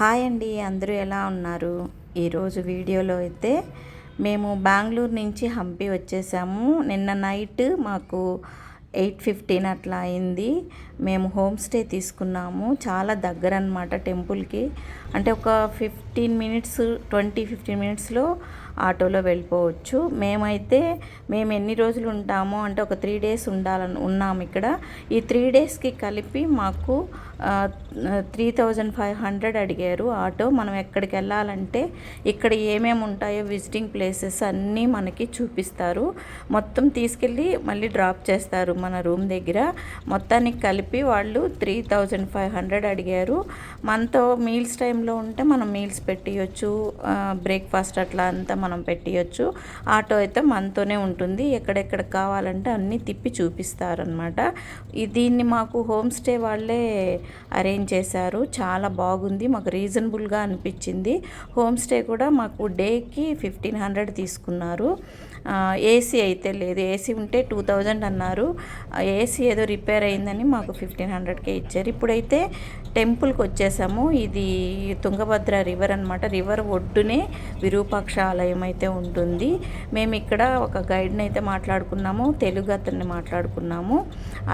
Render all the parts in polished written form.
Hi అండి, అందరూ ఎలా ఉన్నారు? ఈరోజు వీడియోలో అయితే మేము బెంగళూరు నుంచి హంపి వచ్చేసాము. నిన్న నైట్ మాకు 8:15 అట్లా అయింది. మేము హోమ్ స్టే తీసుకున్నాము. చాలా దగ్గర అనమాట టెంపుల్కి. అంటే ఒక 15 మినిట్స్లో ఆటోలో వెళ్ళిపోవచ్చు. మేము ఎన్ని రోజులు ఉంటామో అంటే ఒక 3 డేస్ ఉన్నాము ఇక్కడ. ఈ 3 డేస్కి కలిపి మాకు 3500 అడిగారు ఆటో. మనం ఎక్కడికి వెళ్ళాలంటే ఇక్కడ ఏమేమి ఉంటాయో విజిటింగ్ ప్లేసెస్ అన్నీ మనకి చూపిస్తారు. మొత్తం తీసుకెళ్ళి మళ్ళీ డ్రాప్ చేస్తారు మన రూమ్ దగ్గర. మొత్తానికి కలిపి వాళ్ళు 3500 అడిగారు. మనతో మీల్స్ టైంలో ఉంటే మనం మీల్స్ పెట్టియచ్చు, బ్రేక్ఫాస్ట్ అట్లా అంతా మనం పెట్టియచ్చు. ఆటో అయితే మనతోనే ఉంటుంది. ఎక్కడెక్కడ కావాలంటే అన్నీ తిప్పి చూపిస్తారనమాట. దీన్ని మాకు హోమ్ స్టే వాళ్ళే అరేంజ్ చేశారు. చాలా బాగుంది, మాకు రీజనబుల్గా అనిపించింది. హోమ్ స్టే కూడా మాకు డేకి 1500 తీసుకున్నారు. ఏసీ అయితే లేదు. ఏసీ ఉంటే 2000 అన్నారు. ఏసీ ఏదో రిపేర్ అయిందని మాకు 1500కే ఇచ్చారు. ఇప్పుడైతే టెంపుల్కి వచ్చేసాము. ఇది తుంగభద్ర రివర్ అనమాట. రివర్ ఒడ్డునే విరూపాక్ష ఆలయం అయితే ఉంటుంది. మేము ఇక్కడ ఒక గైడ్ని అయితే మాట్లాడుకున్నాము, తెలుగు అతన్ని మాట్లాడుకున్నాము.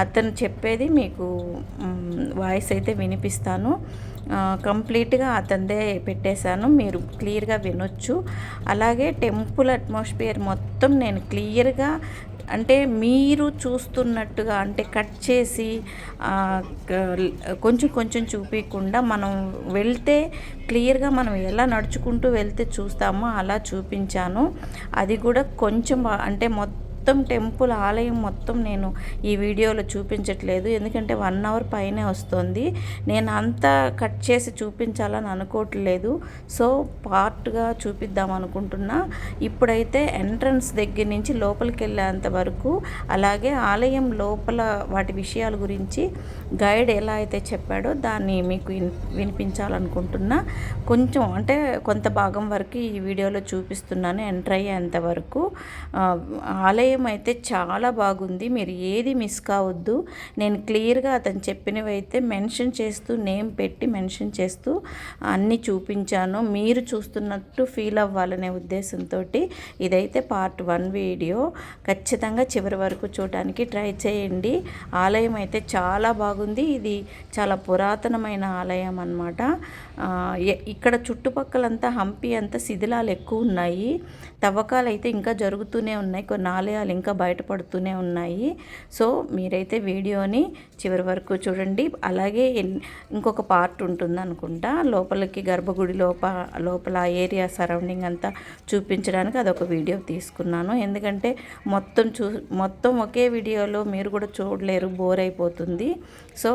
అతను చెప్పేది మీకు వాయిస్ అయితే వినిపిస్తాను. కంప్లీట్గా అతనిదే పెట్టేశాను, మీరు క్లియర్గా వినొచ్చు. అలాగే టెంపుల్ అట్మాస్ఫియర్ మొత్తం నేను క్లియర్గా, అంటే మీరు చూస్తున్నట్టుగా, అంటే కట్ చేసి కొంచెం కొంచెం చూపించకుండా మనం వెళ్తే క్లియర్గా మనం ఎలా నడుచుకుంటూ వెళ్తే చూస్తామో అలా చూపించాను. అది కూడా కొంచెం అంటే మొత్తం టెంపుల్ ఆలయం మొత్తం నేను ఈ వీడియోలో చూపించట్లేదు, ఎందుకంటే 1 అవర్ పైనే వస్తుంది. నేను అంతా కట్ చేసి చూపించాలని అనుకోవట్లేదు. సో పార్ట్గా చూపిద్దాం అనుకుంటున్నా. ఇప్పుడైతే ఎంట్రన్స్ దగ్గర నుంచి లోపలికి వెళ్ళేంత వరకు, అలాగే ఆలయం లోపల వాటి విషయాల గురించి గైడ్ ఎలా అయితే చెప్పాడో దాన్ని మీకు వినిపించాలనుకుంటున్నా. కొంచెం అంటే కొంత భాగం వరకు ఈ వీడియోలో చూపిస్తున్నాను, ఎంటర్ అయ్యేంత వరకు. ఆలయం అయితే చాలా బాగుంది, మీరు ఏది మిస్ కావద్దు. నేను క్లియర్గా అతను చెప్పినవి అయితే మెన్షన్ చేస్తూ, నేమ్ పెట్టి మెన్షన్ చేస్తూ అన్నీ చూపించాను. మీరు చూస్తున్నట్టు ఫీల్ అవ్వాలనే ఉద్దేశంతో ఇదైతే పార్ట్ 1 వీడియో. ఖచ్చితంగా చివరి వరకు చూడడానికి ట్రై చేయండి. ఆలయం అయితే చాలా బాగుంది. ఇది చాలా పురాతనమైన ఆలయం అన్నమాట. ఇక్కడ చుట్టుపక్కలంతా హంపి అంతా శిథిలాలు ఎక్కువ ఉన్నాయి. తవ్వకాలు అయితే ఇంకా జరుగుతూనే ఉన్నాయి, కొన్ని ఆలయాలు ఇంకా బయటపడుతూనే ఉన్నాయి. సో మీరైతే వీడియోని చివరి వరకు చూడండి. అలాగే ఇంకొక పార్ట్ ఉంటుంది అనుకుంటా, లోపలికి గర్భగుడి లోపల ఏరియా సరౌండింగ్ అంతా చూపించడానికి అదొక వీడియో తీసుకున్నాను. ఎందుకంటే మొత్తం ఒకే వీడియోలో మీరు కూడా చూడలేరు, బోర్ అయిపోతుంది. సో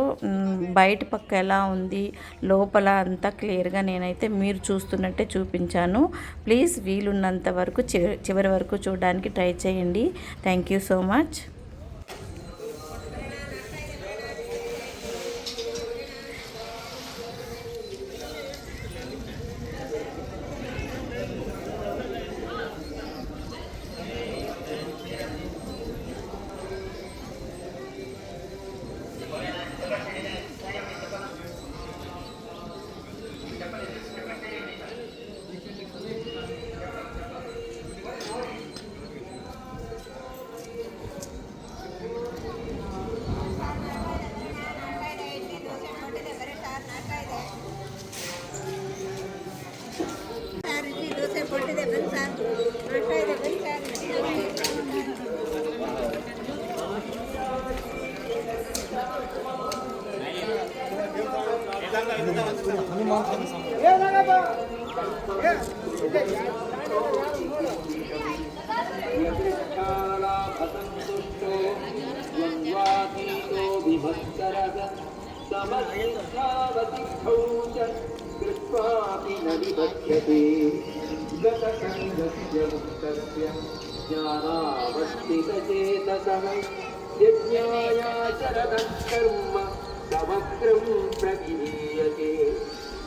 బయట పక్క ఎలా ఉంది, లోపల అంతా క్లియర్గా నేనైతే మీరు చూస్తున్నట్టే చూపించాను. ప్లీజ్ వీలున్నంత వరకు చివరి వరకు చూడడానికి ట్రై చేయండి. Thank you so much.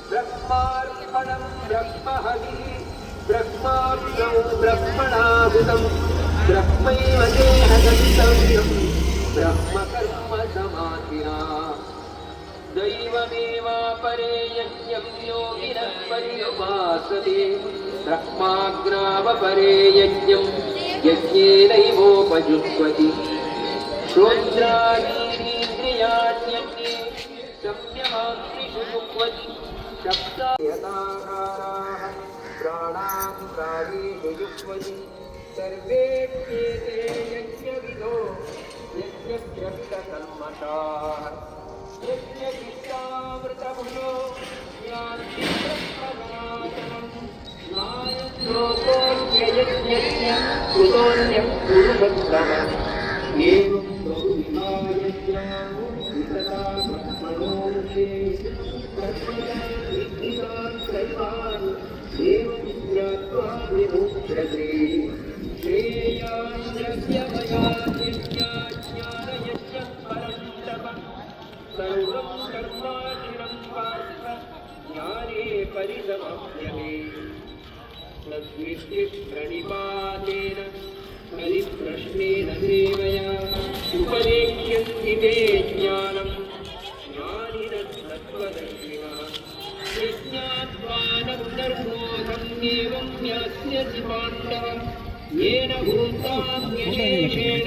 ब्रह्मार्पणं ब्रह्महविः ब्रह्मार्पणं ब्रह्मणाहुतं ब्रह्मैव देहगन्तव्यं ब्रह्मकर्म समाधिना दैवमेवापरे यः यज्ञं योगिनः पर्युपासते ब्रह्माग्नावपरे यज्ञं यज्ञेनैवोपजुह्वति श्रोत्रादीनीन्द्रियाण्यन्ये संयमाग्निषु जुह्वति शब्दायताहाराः प्राणान् प्राणेषु जुह्वति सर्वेऽप्येते यज्ञविदो यज्ञप्रवितकल्मषाः यज्ञचित्तामृतभुजो यान्ति ब्रह्मसनातनम् नायज्ञोऽन्ययज्ञस्य कृतोऽन्यः पुरुषोत्तमः एवं बहुविधायज्ञाः वितता ब्रह्मणोऽन्ये तत्त्वविद्धितान् सर्वान् एवं ज्ञात्वा विमुच्यते श्रेयान्यव्यवयाद्यज्ञाज्ञानयज्ञः परन्तपः सर्वं कर्माचिरं पार्थ ज्ञाने परिसमाप्यते तद्विष्टिप्रणिपातेन परिप्रश्नेन सेवया उपदेक्ष्यन्ति ते ज्ञानं ज्ञानिनस्तत्त्वदर्शिनः यज्ञात्वानन्तर्बोधम् यास्यसि पाण्डव येन भूतान्यशेषेण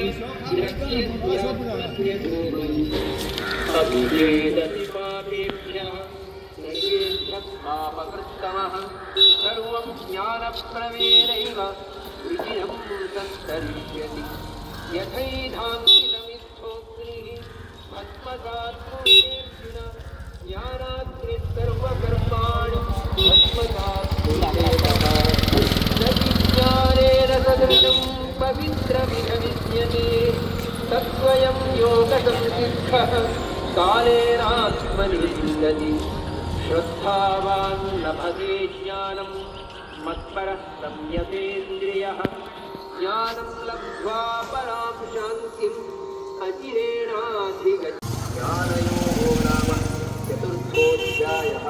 अभिवेदति पापेभ्यः सर्वेभ्यः पापकृत्तमः सर्वं ज्ञानप्रमेयैव रुचिरं संतरिष्यति यथैधान्तितमिद्धोऽग्निः भस्मसात् कुरुतेऽर्जुन ज्ञानाग्निः सर्वकर्माणि भस्मसात् कुरुतेतः न विज्ञानेन सदृशं पवित्रमिह तत्स्वयं योगसंसिद्धः कालेनात्मनि विन्दति श्रद्धावान् लभते ज्ञानं मत्परः संयतेन्द्रियः ज्ञानं लब्ध्वा परां शान्तिम् अचिरेणाधिगच्छति ज्ञानयोगो नाम चतुर्थोऽध्यायः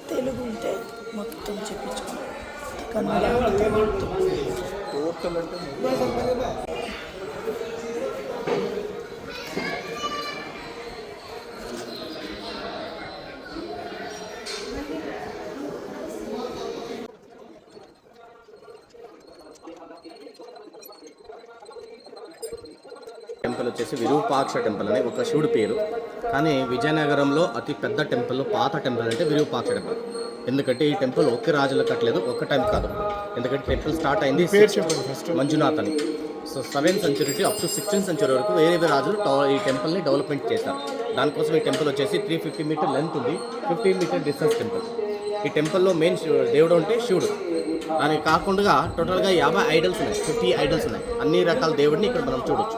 తెలుగు ఉంటే మొత్తం చెప్పించుకో కన్నడ టోటల్ అంటే టెంపుల్ వచ్చేసి విరూపాక్ష టెంపుల్ అని ఒక శివుడి పేరు. కానీ విజయనగరంలో అతి పెద్ద టెంపుల్, పాత టెంపుల్ అంటే విరూపాక్ష టెంపుల్. ఎందుకంటే ఈ టెంపుల్ ఒక్క రాజులు కట్టలేదు, ఒక్క టైం కాదు. ఎందుకంటే టెంపుల్ స్టార్ట్ అయింది మంజునాథ్ అని. So 7th century up to 16th century వరకు వేరే రాజులు ఈ టెంపుల్ని డెవలప్మెంట్ చేశారు. దానికోసం ఈ టెంపుల్ వచ్చేసి 350 మీటర్ లెంత్ ఉంది, 15 మీటర్ డిస్టెన్స్ టెంపుల్. ఈ టెంపుల్లో మెయిన్ దేవుడు అంటే శివుడు. దానికి కాకుండా టోటల్గా 50 ఐడల్స్ ఉన్నాయి, 50 ఐడల్స్ ఉన్నాయి. అన్ని రకాల దేవుడిని ఇక్కడ మనం చూడొచ్చు.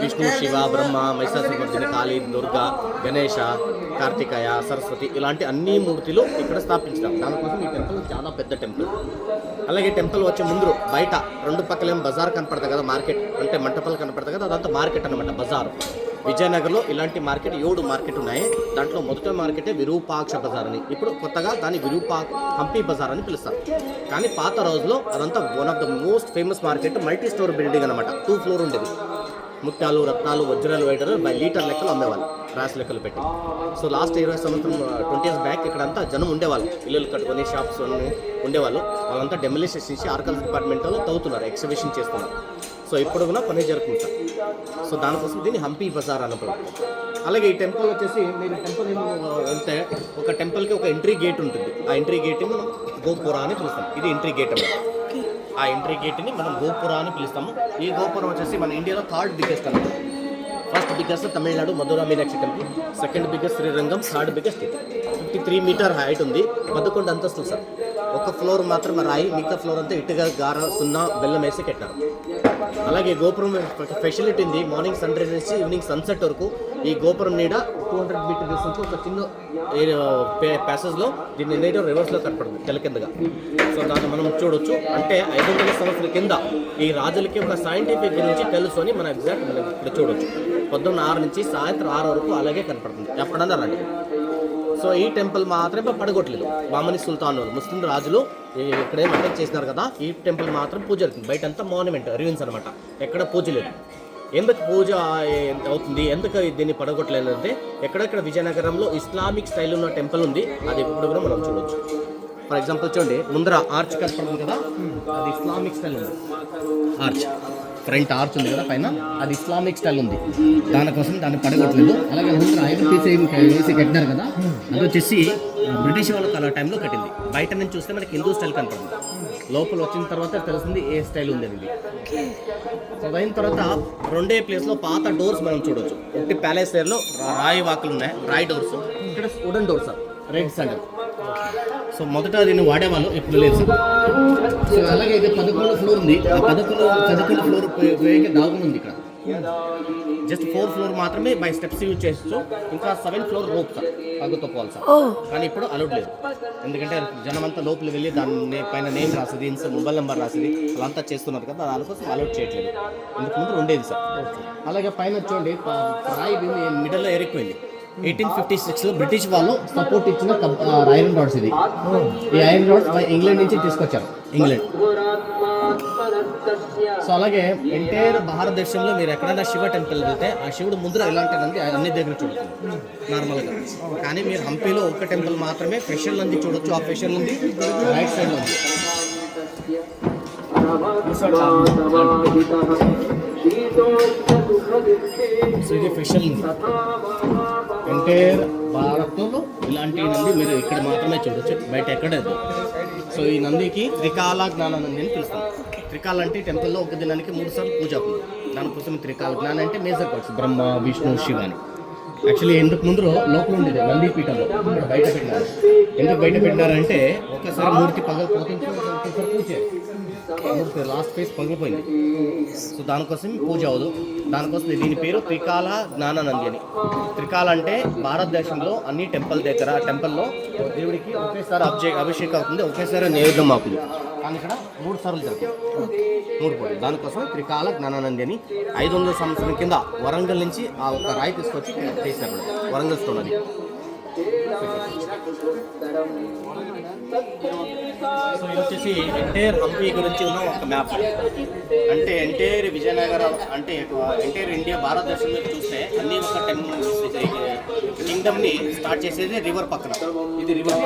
ఈ విష్ణు, శివ, బ్రహ్మ, మహిషాసురమర్దిని, కాళీ, దుర్గా, గణేష, కార్తికేయ, సరస్వతి ఇలాంటి అన్ని మూర్తులు ఇక్కడ స్థాపించారు. దానికోసం ఈ టెంపుల్ చాలా పెద్ద టెంపుల్. అలాగే టెంపుల్ వచ్చే ముందు బయట రెండు పక్కలేం బజార్ కనపడతాయి కదా, మార్కెట్ అంటే మంటపాలు కనపడతాయి కదా, అదంతా మార్కెట్ అనమాట, బజార్. విజయనగరంలో ఇలాంటి మార్కెట్ 7 మార్కెట్ ఉన్నాయి. దాంట్లో మొదటి మార్కెటే విరూపాక్ష బజార్ అని, ఇప్పుడు కొత్తగా దాన్ని హంపి బజార్ అని పిలుస్తారు. కానీ పాత రోజుల్లో అదంతా one of the most famous market, multi store building అనమాట. 2 ఫ్లోర్ ఉండేది. ముత్యాలు, రత్నాలు, వజ్రాలు, వైడరు బై లీటర్ లెక్కలు అమ్మేవాళ్ళు, రాసి లెక్కలు పెట్టి. సో లాస్ట్ 20 సంవత్సరం 20 years బ్యాక్ ఇక్కడంతా జనం ఉండేవాళ్ళు, ఇల్లులు కట్టుకొని షాప్స్ ఉండేవాళ్ళు. వాళ్ళంతా డెమలిషన్స్ చేసి ఆర్కల్స్ డిపార్ట్మెంట్ వాళ్ళు తవ్వుతున్నారు, ఎగ్జిబిషన్ చేస్తున్నారు. సో ఇప్పుడు కూడా పని జరుగుతుంటారు. సో దానికోసం దీన్ని హంపి బజార్ అన్నప్పుడు. అలాగే ఈ టెంపుల్ వచ్చేసి మీరు టెంపుల్ వెళ్తే ఒక టెంపుల్కి ఒక ఎంట్రీ గేట్ ఉంటుంది. ఆ ఎంట్రీ గేట్ని మనం గోపుర అని పిలుస్తాం. ఇది ఎంట్రీ గేట్ అన్నమాట. ఆ ఎంట్రీ గేట్ని మనం గోపుర అని పిలుస్తాము. ఈ గోపురం వచ్చేసి మన ఇండియాలో 3rd బిగ్గెస్ట్ అన్నమాట. First biggest Tamil Nadu Madurai Meenakshi temple, second biggest Srirangam, 3rd biggest 53 meter height ఉంది, 11 అంతస్తులు సార్. ఒక ఫ్లోర్ మాత్రం రాయి, మిగతా ఫ్లోర్ అంతా ఇటుగా, గార, సున్నా, బెల్లం వేసి కట్టారు. అలాగే గోపురం ఫెసిలిటీ ఉంది, మార్నింగ్ సన్ రైజ్ నుంచి ఈవినింగ్ సన్సెట్ వరకు ఈ గోపురం నీడ 200 మీటర్ డిస్టెన్స్ ఒక చిన్న ప్యాసేజ్లో దీన్ని నీడ రివర్స్లో కనపడుతుంది తెల కిందగా. సో దాన్ని మనం చూడొచ్చు. అంటే 500 సంవత్సరాల కింద ఈ రాజులకి ఒక సైంటిఫిక్ గురించి తెలుసు అని మనం ఎగ్జాక్ట్ మనం ఇక్కడ చూడొచ్చు. పొద్దున్న 6 నుంచి సాయంత్రం 6 వరకు అలాగే కనపడుతుంది, ఎప్పుడన్నా రండి. సో ఈ టెంపుల్ మాత్రమే పడగొట్టలేదు. బామని సుల్తాన్ ముస్లిం రాజులు ఇక్కడే అటాక్ చేసినారు కదా, ఈ టెంపుల్ మాత్రం పూజ జరుగుతుంది. బయట అంతా మాన్యుమెంట్ రివిన్స్ అనమాట, ఎక్కడ పూజ లేదు. ఎందుకు పూజ అవుతుంది, ఎందుకు దీన్ని పడగొట్టలేదు అంటే ఎక్కడెక్కడ విజయనగరంలో ఇస్లామిక్ స్టైల్ ఉన్న టెంపుల్ ఉంది, అది ఇప్పుడు కూడా మనం చూడవచ్చు. ఫర్ ఎగ్జాంపుల్ చూడండి, ముందర ఆర్చ్ కనపడుతుంది కదా, అది ఇస్లామిక్ స్టైల్ ఉంది. ఆర్చ్ ఫ్రంట్ ఆర్చ్ ఉంది కదా పైన, అది ఇస్లామిక్ స్టైల్ ఉంది, దానికోసం దాన్ని పడగొట్టలేదు. అలాగే ముందర ఐరన్ పీస్ వేసి కట్టినారు కదా, అది వచ్చేసి బ్రిటిష్ వాళ్ళకి అలా టైంలో కట్టింది. బయట నుంచి చూస్తే మనకి హిందూ స్టైల్ కనపడుతుంది, లోపల వచ్చిన తర్వాత తెలుస్తుంది ఏ స్టైల్ ఉంది అనేది. సో అయిన తర్వాత 2 ప్లేస్లో పాత డోర్స్ మనం చూడవచ్చు. ఒకటి ప్యాలెస్ వేర్లో రాయి వాకులు ఉన్నాయి, రాయి డోర్స్, ఇక్కడ wooden doors sir, red centre. So మొదట దీన్ని వాడేవాళ్ళు, ఇప్పుడు లేదు సార్. సో అలాగే ఇది 11వ ఫ్లోర్ ఉంది. ఆ 11వ ఫ్లోర్ పోయేకి దాగుని ఉంది. ఇక్కడ జస్ట్ 4 ఫ్లోర్ మాత్రమే బై స్టెప్స్ యూజ్ చేయొచ్చు. ఇంకా 7th ఫ్లోర్ రోప్ సార్, పగ్గుతో పోవాలి సార్. కానీ ఇప్పుడు అలౌడ్ లేదు, ఎందుకంటే జనం అంతా లోపల వెళ్ళి దాని పైన నేమ్ రాసేది, మొబైల్ నెంబర్ రాసేది అలా అంతా చేస్తున్నారు కదా, దానికోసం అలౌడ్ చేయట్లేదు. ఇందుకు ముందు ఉండేది సార్. అలాగే పైన చూడండి, రాయి మిడిల్లో ఎరిగిపోయింది. 1856లో బ్రిటిష్ వాళ్ళు సపోర్ట్ ఇచ్చిన ఐరన్ రాడ్స్. ఇది ఈ ఐరన్ రాడ్స్ ఇంగ్లాండ్ నుంచి తీసుకొచ్చారు, ఇంగ్లాండ్. సో అలాగే ఎంటైర్ భారతదేశంలో మీరు ఎక్కడైనా శివ టెంపుల్ వెళ్తే ఆ శివుడు ముందర ఇలాంటి నంది అన్ని దగ్గర చూడొచ్చు నార్మల్గా. కానీ మీరు హంపీలో ఒక టెంపుల్ మాత్రమే ఫెషల్ నంది చూడొచ్చు. ఆ ఫెషల్ నంది రైట్ సైడ్లో ఉంది. సో ఇది ఫెషల్ నంది. ఎంటైర్ భారత్లో ఇలాంటి నంది మీరు ఇక్కడ మాత్రమే చూడొచ్చు, బయట ఎక్కడదు. సో ఈ నందికి త్రికాల జ్ఞాన నంది అని పిలుస్తాం. త్రికాల అంటే టెంపుల్లో ఒక దినానికి 3 సార్లు పూజ అవుతుంది. దానికోసం త్రికాల జ్ఞానం అంటే మేజర్ గాడ్స్ బ్రహ్మ, విష్ణు, శివ అని. యాక్చువల్లీ ఎందుకు ముందు లోపల ఉండేది నంది పీఠంలో, ఇక్కడ బయట పెట్టినారు. ఎందుకు బయట పెట్టినారంటే ఒకసారి మూర్తి పగలిపోతుంది, మూర్తి లాస్ట్ ఫేస్ పగిలిపోయింది. సో దానికోసం పూజ అవ్వదు. దానికోసం దీని పేరు త్రికాల జ్ఞానానంది అని. త్రికాల అంటే భారతదేశంలో అన్ని టెంపుల్ దగ్గర టెంపుల్లో దేవుడికి ఒకేసారి అభిషేకం అవుతుంది, ఒకేసారి నైవేద్యం అవుతుంది. కానీ ఇక్కడ 3 సార్లు జరుగుతుంది, 3 పూటలు. దానికోసం త్రికాల జ్ఞానానంది అని. 500 సంవత్సరం కింద వరంగల్ నుంచి ఆ ఒక రాయి తీసుకొచ్చి చేశారు, వరంగల్ స్టోన్ అది. సో ఇది వచ్చేసి ఎంటైర్ హంపి గురించి ఉన్న ఒక మ్యాప్. అంటే ఎంటైర్ విజయనగరం అంటే ఎంటైర్ ఇండియా భారతదేశంలో చూస్తే అన్ని ఒక కింగ్డమ్ని స్టార్ట్ చేసేది రివర్ పక్కన. ఇది రివర్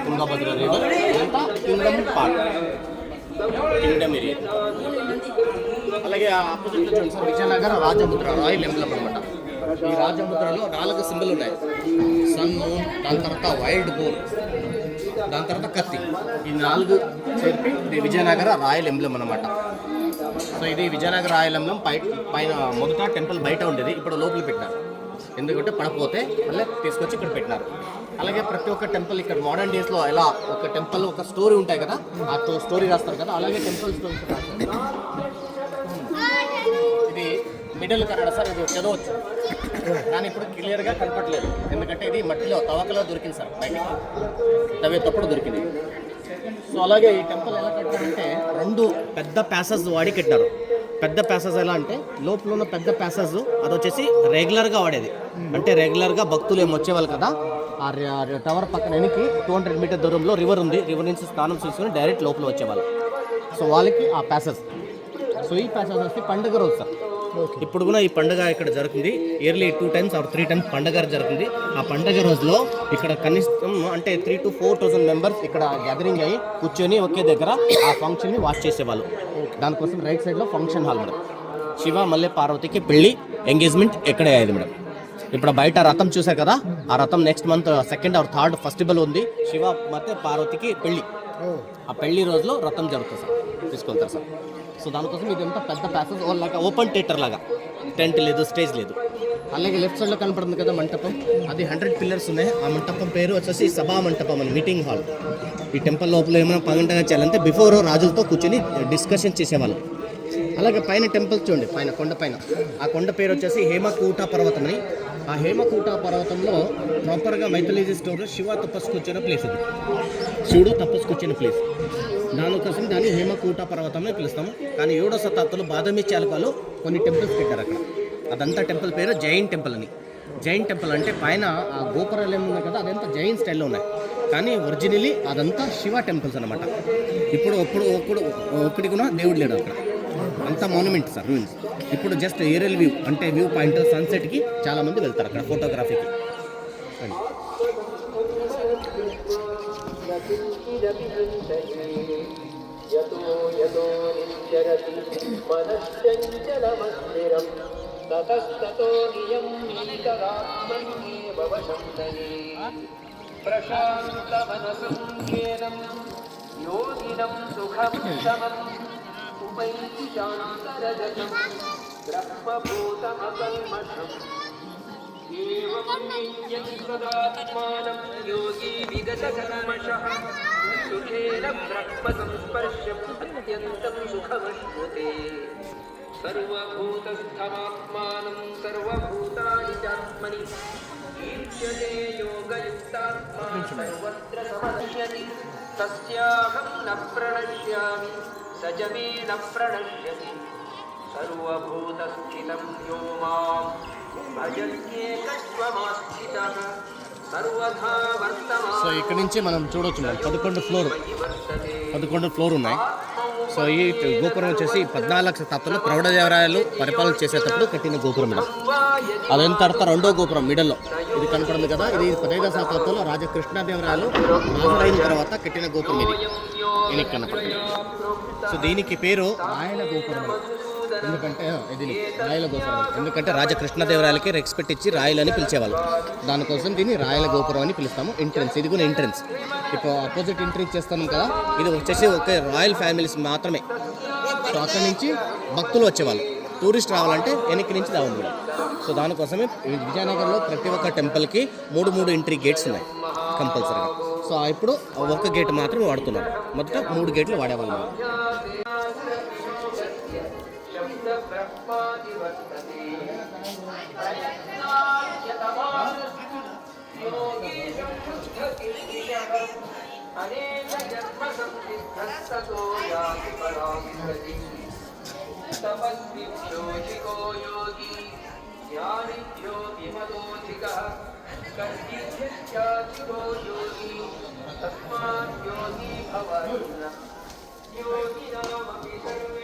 తుంగభద్ర రివర్, అంతా కింగ్డమ్ పార్ట్, కింగ్డమ్ ఏరియా. అలాగే ఆపోజిట్లో చూడండి సార్, విజయనగర రాజముద్ర, రాయల్ ఎంబ్లమ్ అనమాట. ఈ రాజముద్రలో 4 సింబల్ ఉన్నాయి, సన్, మూన్, దాని తర్వాత వైల్డ్ బోర్, దాని తర్వాత కత్తి. ఈ 4 చేర్పి ఇది విజయనగర రాయల్ ఎంబ్లమ్ అనమాట. సో ఇది విజయనగర రాయల్ ఎంబ్లమ్. పైన మొదట టెంపుల్ బయట ఉండేది, ఇప్పుడు లోపల పెట్టినారు. ఎందుకంటే పడకపోతే మళ్ళీ తీసుకొచ్చి ఇక్కడ పెట్టినారు. అలాగే ప్రతి ఒక్క టెంపుల్ ఇక్కడ మోడర్న్ డేస్లో ఎలా ఒక టెంపుల్ ఒక స్టోరీ ఉంటాయి కదా, ఆ స్టోరీ రాస్తారు కదా, అలాగే టెంపుల్ స్టోరీస్ రాస్తారు. ఇది మిడిల్ కన్నడ సార్, ఇది చదవచ్చు కానీ ఇప్పుడు క్లియర్గా కనపట్లేదు, ఎందుకంటే ఇది మట్టిలో తవకలో దొరికింది సార్, బయటికి తవ్వేటప్పుడు దొరికింది. సో అలాగే ఈ టెంపుల్ ఎలా కట్టారంటే 2 పెద్ద ప్యాసెస్ వాడి కట్టారు. పెద్ద ప్యాసెస్ ఎలా అంటే లోపల ఉన్న పెద్ద ప్యాసెస్ అది వచ్చేసి రెగ్యులర్గా వాడేది, అంటే రెగ్యులర్గా భక్తులు ఏమి వచ్చేవాళ్ళు కదా, ఆ టవర్ పక్కన వెనక్కి 200 మీటర్ దూరంలో రివర్ ఉంది, రివర్ నుంచి స్నానం చేసుకుని డైరెక్ట్ లోపల వచ్చేవాళ్ళు. సో వాళ్ళకి ఆ ప్యాసెస్. సో ఈ ప్యాసెస్ వచ్చి పండుగ రోజు సార్, ఇప్పుడు కూడా ఈ పండుగ ఇక్కడ జరుగుతుంది. ఇయర్లీ 2 times or 3 times పండుగ జరుగుతుంది. ఆ పండుగ రోజులో ఇక్కడ కనీసం అంటే 3,000 to 4,000 మెంబర్స్ ఇక్కడ గ్యాదరింగ్ అయ్యి కూర్చొని ఒకే దగ్గర ఆ ఫంక్షన్ని వాచ్ చేసేవాళ్ళు. దానికోసం రైట్ సైడ్లో ఫంక్షన్ హాల్ మేడం. శివ మల్లె పార్వతికి పెళ్లి ఎంగేజ్మెంట్ ఎక్కడే అయ్యేది మేడం. ఇప్పుడు బయట రథం చూసారు కదా, ఆ రథం next month 2nd or 3rd festival ఉంది, శివ ಮತ್ತೆ పార్వతికి పెళ్లి. ఆ పెళ్లి రోజులో రథం జరుగుతుంది సార్, తీసుకెళ్తారు సార్. సో దానికోసం ఇదంతా పెద్ద ప్యాసెస్ లాగా ఓపెన్ థియేటర్ లాగా, టెంట్ లేదు, స్టేజ్ లేదు. అలాగే లెఫ్ట్ సైడ్లో కనపడుతుంది కదా మంటపం, అది 100 పిల్లర్స్ ఉన్నాయి. ఆ మంటపం పేరు వచ్చేసి సభా మంటపం అని, మీటింగ్ హాల్. ఈ టెంపుల్ లోపల ఏమైనా పండుగ చేయాలంటే బిఫోర్ రాజులతో కూర్చొని డిస్కషన్ చేసేవాళ్ళు. అలాగే పైన టెంపుల్ చూడండి, పైన కొండ పైన, ఆ కొండ పేరు వచ్చేసి హేమకూట పర్వతం అని. ఆ హేమకూట పర్వతంలో ప్రాపర్గా మైథాలజీ స్టోరీలో శివ తపస్సు కూర్చున్న ప్లేస్ అది, శివుడు తపస్సు కూర్చున్న ప్లేస్. దానికోసం దాన్ని హేమకూట పర్వతం అని పిలుస్తాము. కానీ 7వ శతాబ్దంలో బాదామి చాలకాలు కొన్ని టెంపుల్స్ పెట్టారు అక్కడ. అదంతా టెంపుల్ పేరు జైన్ టెంపుల్ అని. జైన్ టెంపుల్ అంటే పైన ఆ గోపురాలు ఏమున్నాయి కదా, అదంతా జైన్ స్టైల్లో ఉన్నాయి. కానీ ఒరిజినలీ అదంతా శివ టెంపుల్స్ అనమాట. ఇప్పుడు ఒక్కడి కూడా దేవుడు లేడు అక్కడ, అంతా మాన్యుమెంట్ సార్, రూయిన్స్. ఇప్పుడు జస్ట్ ఏరియల్ వ్యూ అంటే వ్యూ పాయింట్ సన్సెట్కి చాలామంది వెళ్తారు అక్కడ ఫోటోగ్రఫీకి. యతో యతో నిశ్చరతి మనశ్చంచలమస్థిరం తతస్తతో నియమ్యీతరాత్మన్యేవ వశం నయే ప్రశాంతమనసం యేనం యోగినం సుఖముత్తమం ఉపైతి శాంతరజసం బ్రహ్మభూతమకల్మషం ఏవం నిత్యసదాత్మానం యోగి విగతకల్మషః సుఖేన బ్రహ్మ సంస్పర్శం అత్యంతం సుఖమశ్నుతే సర్వభూతస్థమాత్మానం సర్వభూతాని చాత్మని ఈక్షతే యోగయుక్తాత్మా సర్వత్ర సమశ్యతి తస్యాహం న ప్రణశ్యామి స చ మే న ప్రణశ్యతి సర్వభూతస్థితం యో మాం భజత్యేకత్వమాస్థితః సర్వథా వర్తమాన. సో ఇక్కడ నుంచి మనం చూడవచ్చు మేడం 11 ఫ్లోర్ ఉన్నాయి. సో ఈ గోపురం వచ్చేసి 14వ శతాబ్దంలో ప్రౌఢదేవరాయలు పరిపాలన చేసేటప్పుడు కట్టిన గోపురం మేడం. అదంతా తర్వాత 2వ గోపురం మిడల్లో ఇది కనపడింది కదా, ఇది 15వ శతాబ్దంలో రాజా కృష్ణదేవరాయలు రాజులైన తర్వాత కట్టిన గోపురం ఇది కనపడుతుంది. సో దీనికి పేరు రాయల గోపురం, ఎందుకంటే ఇది రాయల గోపురం, ఎందుకంటే రాజా కృష్ణదేవరాయలకి రెస్పెక్ట్ ఇచ్చి రాయలని పిలిచేవాళ్ళు. దానికోసం దీన్ని రాయల గోపురం అని పిలుస్తాము. ఎంట్రన్స్ ఇది కూడా ఎంట్రన్స్, ఇప్పుడు ఆపోజిట్ ఎంట్రీ చేస్తాము కదా, ఇది వచ్చేసి ఒక రాయల్ ఫ్యామిలీస్ మాత్రమే. సో అక్కడి నుంచి భక్తులు వచ్చేవాళ్ళు, టూరిస్ట్ రావాలంటే వెనక్కి నుంచి రావాలి కూడా. సో దానికోసమే విజయనగరంలో ప్రతి ఒక్క టెంపుల్కి 3 ఎంట్రీ గేట్స్ ఉన్నాయి కంపల్సరీగా. సో ఇప్పుడు ఒక గేట్ మాత్రం వాడుతున్నారు, మొదట 3 గేట్లు వాడేవాళ్ళు. అనేక జన్మ సంసిద్ధస్తతో యాతి పరాం గతిం తపస్విభ్యోధికో యోగి జ్ఞానిభ్యో విమతోధికః కర్మిభ్యశ్చాధికో యోగి తస్మాత్ యోగి భవన్న యోగినామపి సర్వే